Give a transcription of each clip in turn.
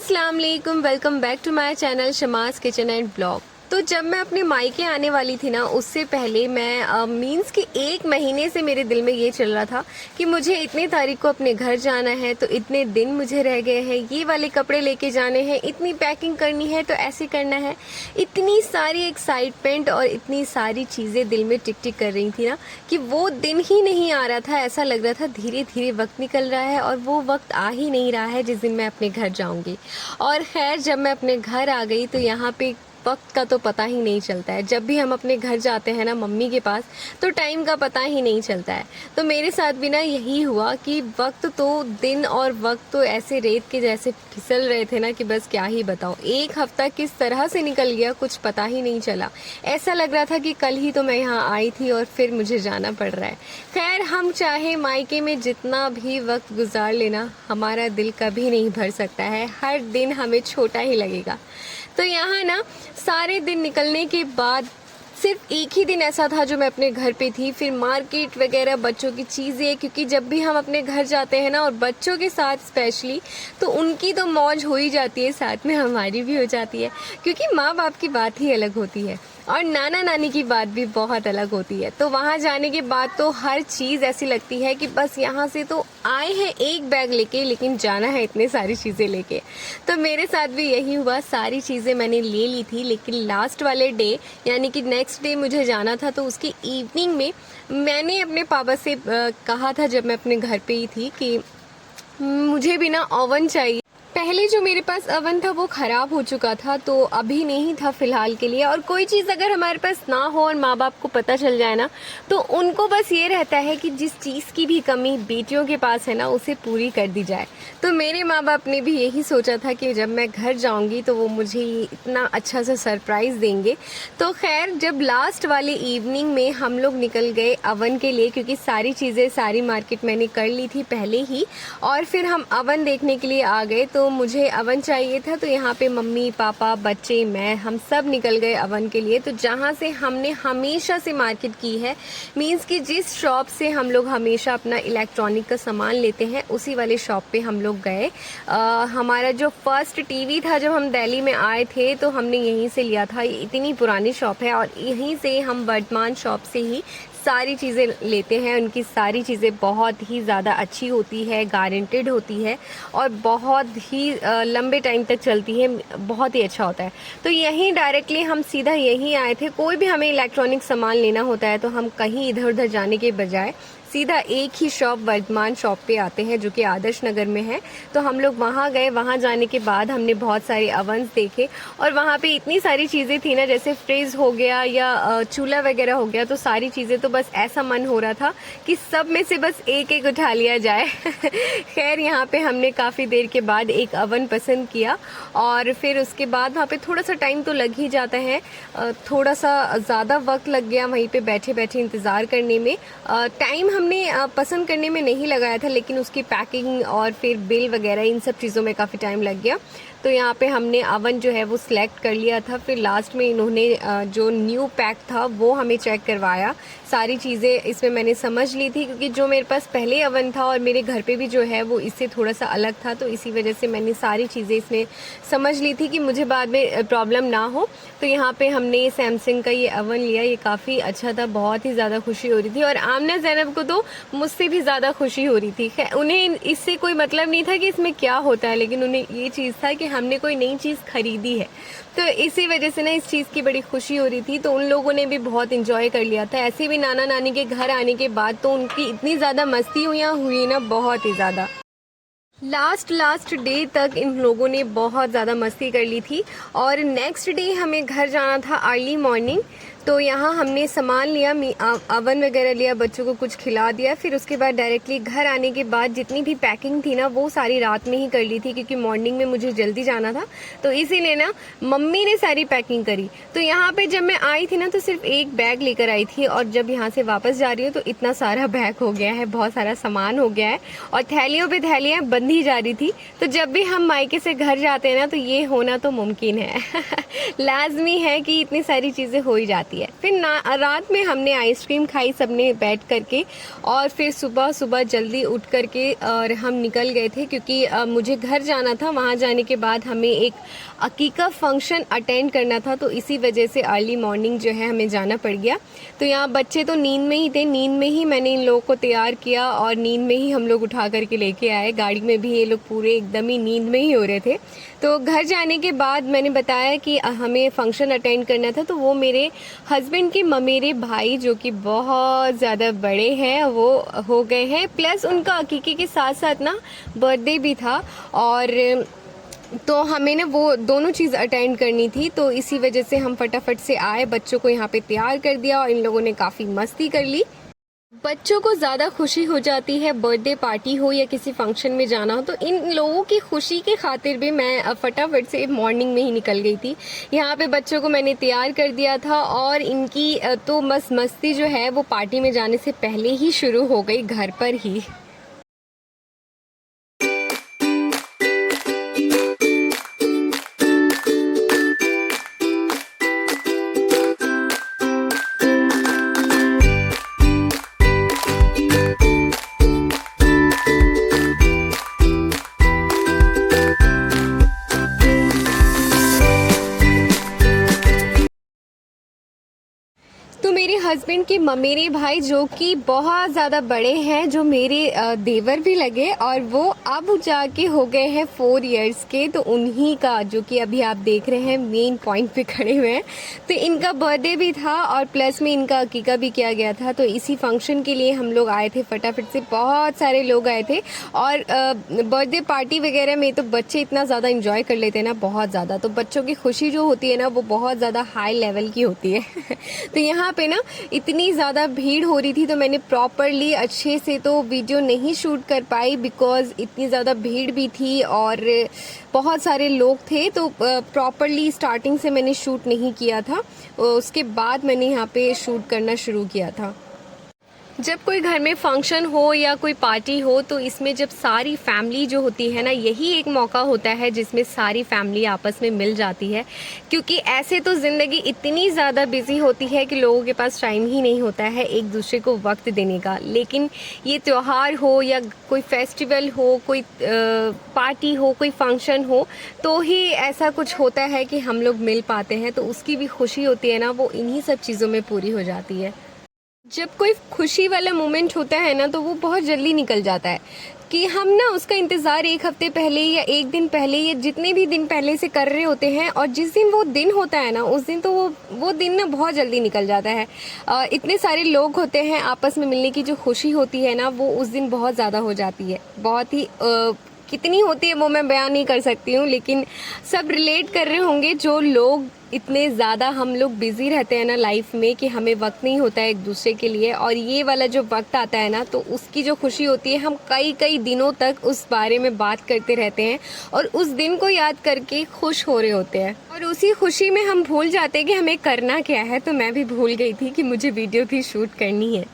अस्सलाम वालेकुम, welcome back to my channel Shamas kitchen and blog. तो जब मैं अपने मायके आने वाली थी ना, उससे पहले मैं मींस कि 1 महीने से मेरे दिल में ये चल रहा था कि मुझे इतनी तारीख को अपने घर जाना है, तो इतने दिन मुझे रह गए हैं, ये वाले कपड़े लेके जाने हैं, इतनी पैकिंग करनी है, तो ऐसे करना है। इतनी सारी एक्साइटमेंट और इतनी सारी चीज़ें दिल में टिक टिक कर रही थी ना कि वो दिन ही नहीं आ रहा था। ऐसा लग रहा था धीरे धीरे वक्त निकल रहा है और वो वक्त आ ही नहीं रहा है जिस दिन मैं अपने घर जाऊंगी। और खैर, जब मैं अपने घर आ गई तो यहाँ पे वक्त का तो पता ही नहीं चलता है। जब भी हम अपने घर जाते हैं ना मम्मी के पास, तो टाइम का पता ही नहीं चलता है। तो मेरे साथ भी ना यही हुआ कि वक्त तो दिन और वक्त तो ऐसे रेत के जैसे फिसल रहे थे ना कि बस क्या ही बताऊं। 1 हफ्ता किस तरह से निकल गया कुछ पता ही नहीं चला। ऐसा लग रहा था कि कल ही तो मैं यहाँ आई थी और फिर मुझे जाना पड़ रहा है। खैर, हम चाहे मायके में जितना भी वक्त गुजार लेना, हमारा दिल कभी नहीं भर सकता है। हर दिन हमें छोटा ही लगेगा। तो यहाँ ना सारे दिन निकलने के बाद सिर्फ एक ही दिन ऐसा था जो मैं अपने घर पे थी। फिर मार्केट वगैरह, बच्चों की चीज़ें, क्योंकि जब भी हम अपने घर जाते हैं ना और बच्चों के साथ स्पेशली, तो उनकी तो मौज हो ही जाती है, साथ में हमारी भी हो जाती है, क्योंकि माँ बाप की बात ही अलग होती है और नाना नानी की बात भी बहुत अलग होती है। तो वहाँ जाने के बाद तो हर चीज़ ऐसी लगती है कि बस यहाँ से तो आए हैं एक बैग लेके, लेकिन जाना है इतने सारी चीज़ें लेके। तो मेरे साथ भी यही हुआ, सारी चीज़ें मैंने ले ली थी, लेकिन लास्ट वाले डे यानी कि नेक्स्ट डे मुझे जाना था। तो उसकी इवनिंग में मैंने अपने पापा से कहा था, जब मैं अपने घर पे ही थी, कि मुझे भी ना ओवन चाहिए। पहले जो मेरे पास अवन था वो ख़राब हो चुका था, तो अभी नहीं था फ़िलहाल के लिए। और कोई चीज़ अगर हमारे पास ना हो और माँ बाप को पता चल जाए ना, तो उनको बस ये रहता है कि जिस चीज़ की भी कमी बेटियों के पास है ना, उसे पूरी कर दी जाए। तो मेरे माँ बाप ने भी यही सोचा था कि जब मैं घर जाऊँगी तो वो मुझे इतना अच्छा सा सरप्राइज़ देंगे। तो खैर, जब लास्ट वाली इवनिंग में हम लोग निकल गए अवन के लिए, क्योंकि सारी चीज़ें, सारी मार्केट मैंने कर ली थी पहले ही, और फिर हम अवन देखने के लिए आ गए। तो मुझे अवन चाहिए था, तो यहाँ पे मम्मी पापा बच्चे मैं हम सब निकल गए अवन के लिए। तो जहाँ से हमने हमेशा से मार्केट की है, मींस कि जिस शॉप से हम लोग हमेशा अपना इलेक्ट्रॉनिक का सामान लेते हैं, उसी वाले शॉप पे हम लोग गए। हमारा जो फर्स्ट टीवी था जब हम दिल्ली में आए थे, तो हमने यहीं से लिया था। ये इतनी पुरानी शॉप है और यहीं से हम वर्धमान शॉप से ही सारी चीज़ें लेते हैं। उनकी सारी चीज़ें बहुत ही ज़्यादा अच्छी होती है, गारंटेड होती है और बहुत ही लंबे टाइम तक चलती है, बहुत ही अच्छा होता है। तो यहीं डायरेक्टली हम सीधा यहीं आए थे। कोई भी हमें इलेक्ट्रॉनिक सामान लेना होता है तो हम कहीं इधर उधर जाने के बजाय सीधा एक ही शॉप, वर्धमान शॉप पे आते हैं, जो कि आदर्श नगर में है। तो हम लोग वहाँ गए। वहाँ जाने के बाद हमने बहुत सारे अवन्स देखे और वहाँ पे इतनी सारी चीज़ें थी ना, जैसे फ्रिज हो गया या चूल्हा वगैरह हो गया। तो सारी चीज़ें तो बस ऐसा मन हो रहा था कि सब में से बस एक एक उठा लिया जाए। खैर, यहाँ पे हमने काफ़ी देर के बाद एक अवन पसंद किया और फिर उसके बाद वहाँ पे थोड़ा सा टाइम तो लग ही जाता है, थोड़ा सा ज़्यादा वक्त लग गया वहीं पे बैठे बैठे इंतज़ार करने में। टाइम हमने पसंद करने में नहीं लगाया था, लेकिन उसकी पैकिंग और फिर बिल वगैरह, इन सब चीज़ों में काफ़ी टाइम लग गया। तो यहाँ पे हमने अवन जो है वो सिलेक्ट कर लिया था। फिर लास्ट में इन्होंने जो न्यू पैक था वो हमें चेक करवाया। सारी चीज़ें इसमें मैंने समझ ली थी, क्योंकि जो मेरे पास पहले अवन था और मेरे घर पे भी जो है वो इससे थोड़ा सा अलग था। तो इसी वजह से मैंने सारी चीज़ें इसमें समझ ली थी कि मुझे बाद में प्रॉब्लम ना हो। तो यहाँ पे हमने सैमसंग का ये अवन लिया। ये काफ़ी अच्छा था, बहुत ही ज़्यादा खुशी हो रही थी और आमना ज़ैनब को तो मुझसे भी ज़्यादा खुशी हो रही थी। उन्हें इससे कोई मतलब नहीं था कि इसमें क्या होता है, लेकिन उन्हें ये चीज़ था कि हमने कोई नई चीज़ खरीदी है। तो इसी वजह से ना इस चीज़ की बड़ी खुशी हो रही थी। तो उन लोगों ने भी बहुत इंजॉय कर लिया था। ऐसे भी नाना नानी के घर आने के बाद तो उनकी इतनी ज़्यादा मस्ती हुई ना, बहुत ही ज़्यादा। लास्ट डे तक इन लोगों ने बहुत ज़्यादा मस्ती कर ली थी। और नेक्स्ट डे हमें घर जाना था अर्ली मॉर्निंग। तो यहाँ हमने सामान लिया, अवन वगैरह लिया, बच्चों को कुछ खिला दिया। फिर उसके बाद डायरेक्टली घर आने के बाद जितनी भी पैकिंग थी ना, वो सारी रात में ही कर ली थी, क्योंकि मॉर्निंग में मुझे जल्दी जाना था। तो इसीलिए ना मम्मी ने सारी पैकिंग करी। तो यहाँ पे जब मैं आई थी ना, तो सिर्फ एक बैग लेकर आई थी और जब यहाँ से वापस जा रही हूँ तो इतना सारा बैग हो गया है, बहुत सारा सामान हो गया है और थैलियों पे थैलियाँ बंधी जा रही थी। तो जब भी हम मायके से घर जाते हैं ना, तो ये होना तो मुमकिन है। लाजमी है कि इतनी सारी चीज़ें हो ही जाती जाती है। फिर रात में हमने आइसक्रीम खाई सबने बैठ करके, और फिर सुबह सुबह जल्दी उठ करके और हम निकल गए थे, क्योंकि मुझे घर जाना था। वहाँ जाने के बाद हमें एक अकीका फंक्शन अटेंड करना था, तो इसी वजह से अर्ली मॉर्निंग जो है हमें जाना पड़ गया। तो यहाँ बच्चे तो नींद में ही थे, नींद में ही मैंने इन लोगों को तैयार किया और नींद में ही हम लोग उठा करके लेके आए। गाड़ी में भी ये लोग पूरे एकदम ही नींद में ही हो रहे थे। तो घर जाने के बाद मैंने बताया कि हमें फंक्शन अटेंड करना था, तो वो मेरे हस्बैंड के ममेरे भाई जो कि बहुत ज़्यादा बड़े हैं वो हो गए हैं, प्लस उनका अकीके के साथ साथ ना बर्थडे भी था, और तो हमें ना वो दोनों चीज़ अटेंड करनी थी। तो इसी वजह से हम फटाफट से आए, बच्चों को यहाँ पे तैयार कर दिया और इन लोगों ने काफ़ी मस्ती कर ली। बच्चों को ज़्यादा खुशी हो जाती है बर्थडे पार्टी हो या किसी फंक्शन में जाना हो, तो इन लोगों की खुशी के खातिर भी मैं फटाफट से मॉर्निंग में ही निकल गई थी। यहाँ पे बच्चों को मैंने तैयार कर दिया था और इनकी तो मस्ती जो है वो पार्टी में जाने से पहले ही शुरू हो गई घर पर ही। तो मेरे हस्बैंड के ममेरे भाई जो कि बहुत ज़्यादा बड़े हैं, जो मेरे देवर भी लगे, और वो अब जाके हो गए हैं 4 इयर्स के, तो उन्हीं का जो कि अभी आप देख रहे हैं मेन पॉइंट पे खड़े हुए हैं। तो इनका बर्थडे भी था और प्लस में इनका अकीका भी किया गया था। तो इसी फंक्शन के लिए हम लोग आए थे, फटाफट से बहुत सारे लोग आए थे। और बर्थडे पार्टी वगैरह में तो बच्चे इतना ज़्यादा इंजॉय कर लेते हैं ना, बहुत ज़्यादा। तो बच्चों की खुशी जो होती है ना वो बहुत ज़्यादा हाई लेवल की होती है। तो यहाँ पे ना इतनी ज़्यादा भीड़ हो रही थी, तो मैंने प्रॉपरली अच्छे से तो वीडियो नहीं शूट कर पाई, बिकॉज़ इतनी ज़्यादा भीड़ भी थी और बहुत सारे लोग थे। तो प्रॉपरली स्टार्टिंग से मैंने शूट नहीं किया था, उसके बाद मैंने यहाँ पे शूट करना शुरू किया था। जब कोई घर में फंक्शन हो या कोई पार्टी हो, तो इसमें जब सारी फैमिली जो होती है ना, यही एक मौका होता है जिसमें सारी फैमिली आपस में मिल जाती है। क्योंकि ऐसे तो ज़िंदगी इतनी ज़्यादा बिजी होती है कि लोगों के पास टाइम ही नहीं होता है एक दूसरे को वक्त देने का। लेकिन ये त्यौहार हो या कोई फेस्टिवल हो, कोई पार्टी हो, कोई फंक्शन हो, तो ही ऐसा कुछ होता है कि हम लोग मिल पाते हैं। तो उसकी भी खुशी होती है ना, वो इन्हीं सब चीज़ों में पूरी हो जाती है। जब कोई खुशी वाला मोमेंट होता है ना, तो वो बहुत जल्दी निकल जाता है कि हम ना उसका इंतज़ार 1 हफ्ते पहले या 1 दिन पहले या जितने भी दिन पहले से कर रहे होते हैं, और जिस दिन वो दिन होता है ना, उस दिन तो वो दिन ना बहुत जल्दी निकल जाता है। इतने सारे लोग होते हैं, आपस में मिलने की जो खुशी होती है ना, वो उस दिन बहुत ज़्यादा हो जाती है। बहुत ही कितनी होती है वो मैं बयान नहीं कर सकती हूँ, लेकिन सब रिलेट कर रहे होंगे। जो लोग इतने ज़्यादा हम लोग बिज़ी रहते हैं ना लाइफ में कि हमें वक्त नहीं होता है एक दूसरे के लिए, और ये वाला जो वक्त आता है ना, तो उसकी जो खुशी होती है, हम कई कई दिनों तक उस बारे में बात करते रहते हैं और उस दिन को याद करके खुश हो रहे होते हैं। और उसी खुशी में हम भूल जाते हैं कि हमें करना क्या है। तो मैं भी भूल गई थी कि मुझे वीडियो भी शूट करनी है।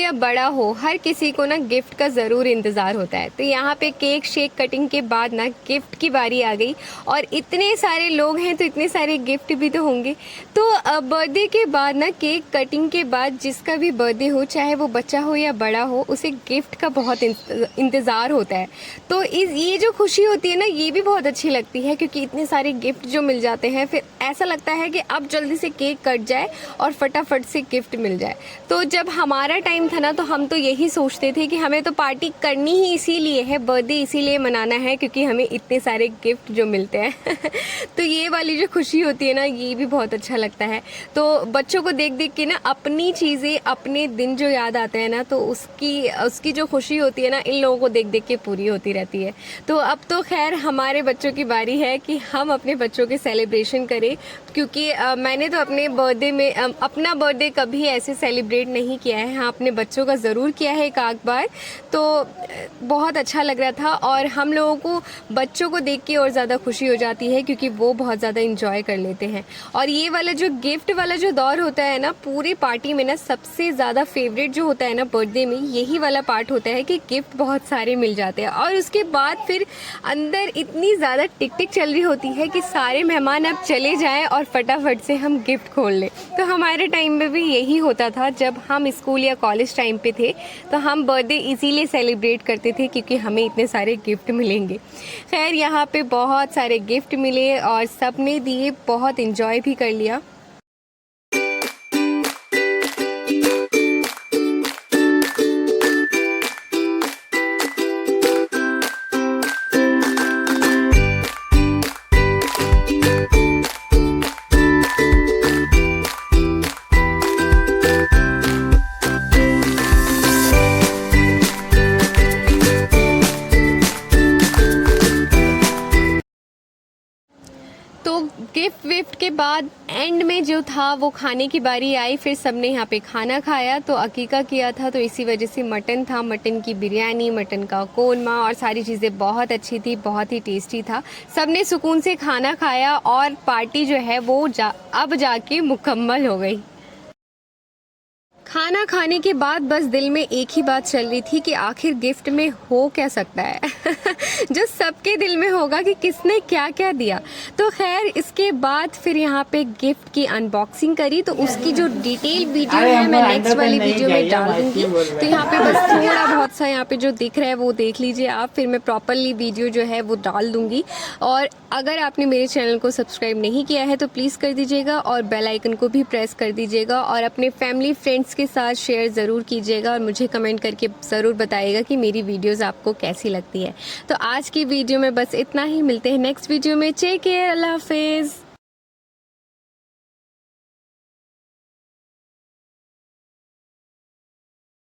या बड़ा हो, हर किसी को ना गिफ्ट का ज़रूर इंतज़ार होता है। तो यहाँ पे केक शेक कटिंग के बाद ना गिफ्ट की बारी आ गई और इतने सारे लोग हैं तो इतने सारे गिफ्ट भी तो होंगे। तो बर्थडे के बाद ना केक कटिंग के बाद जिसका भी बर्थडे हो, चाहे वो बच्चा हो या बड़ा हो, उसे गिफ्ट का बहुत इंतज़ार होता है। तो ये जो खुशी होती है ना, ये भी बहुत अच्छी लगती है क्योंकि इतने सारे गिफ्ट जो मिल जाते हैं, फिर ऐसा लगता है कि अब जल्दी से केक कट जाए और फटाफट से गिफ्ट मिल जाए। तो जब हमारा टाइम था ना, तो हम तो यही सोचते थे कि हमें तो पार्टी करनी ही इसीलिए है, बर्थडे इसीलिए मनाना है क्योंकि हमें इतने सारे गिफ्ट जो मिलते हैं तो ये वाली जो खुशी होती है ना, ये भी बहुत अच्छा लगता है। तो बच्चों को देख देख के ना अपनी चीज़ें, अपने दिन जो याद आते हैं ना, तो उसकी जो खुशी होती है ना, इन लोगों को देख देख के पूरी होती रहती है। तो अब तो खैर हमारे बच्चों की बारी है कि हम अपने बच्चों के सेलिब्रेशन करें, क्योंकि मैंने तो अपने बर्थडे में अपना बर्थडे कभी ऐसे सेलिब्रेट नहीं किया है। हाँ, अपने बच्चों का ज़रूर किया है एक आध बार, तो बहुत अच्छा लग रहा था। और हम लोगों को बच्चों को देख के और ज़्यादा खुशी हो जाती है क्योंकि वो बहुत ज़्यादा इंजॉय कर लेते हैं। और ये वाला जो गिफ्ट वाला जो दौर होता है ना, पूरी पार्टी में ना सबसे ज़्यादा फेवरेट जो होता है ना बर्थडे में, यही वाला पार्ट होता है कि गिफ्ट बहुत सारे मिल जाते हैं। और उसके बाद फिर अंदर इतनी ज़्यादा टिक टिक चल रही होती है कि सारे मेहमान अब चले जाएं और फटाफट से हम गिफ्ट खोल लें। तो हमारे टाइम में भी यही होता था। जब हम स्कूल या कॉलेज टाइम पे थे तो हम बर्थडे इसीलिए सेलिब्रेट करते थे क्योंकि हमें इतने सारे गिफ्ट मिलेंगे। खैर यहाँ पे बहुत सारे गिफ्ट मिले और सब ने दिए, बहुत इन्जॉय भी कर लिया। तो गिफ्ट विफ्ट के बाद एंड में जो था वो खाने की बारी आई। फिर सबने यहाँ पे खाना खाया। तो अकीका किया था तो इसी वजह से मटन था, मटन की बिरयानी, मटन का कोरमा और सारी चीज़ें बहुत अच्छी थी, बहुत ही टेस्टी था। सबने सुकून से खाना खाया और पार्टी जो है वो अब जाके मुकम्मल हो गई। खाना खाने के बाद बस दिल में एक ही बात चल रही थी कि आखिर गिफ्ट में हो क्या सकता है जो सबके दिल में होगा कि किसने क्या क्या दिया। तो खैर इसके बाद फिर यहाँ पे गिफ्ट की अनबॉक्सिंग करी। तो उसकी जो डिटेल वीडियो है मैं नेक्स्ट वाली वीडियो में डाल दूंगी। तो यहाँ पे बस थोड़ा बहुत सा यहाँ पे जो दिख रहा है वो देख लीजिए आप, फिर मैं प्रॉपरली वीडियो जो है वो डाल दूंगी। और अगर आपने मेरे चैनल को सब्सक्राइब नहीं किया है तो प्लीज़ कर दीजिएगा और बेल आइकन को भी प्रेस कर दीजिएगा और अपने फैमिली फ्रेंड्स के साथ शेयर ज़रूर कीजिएगा और मुझे कमेंट करके ज़रूर बताइएगा कि मेरी वीडियोस आपको कैसी लगती है। तो आज की वीडियो में बस इतना ही, मिलते हैं नेक्स्ट वीडियो में। टेक केयर, अल्लाह हाफिज़।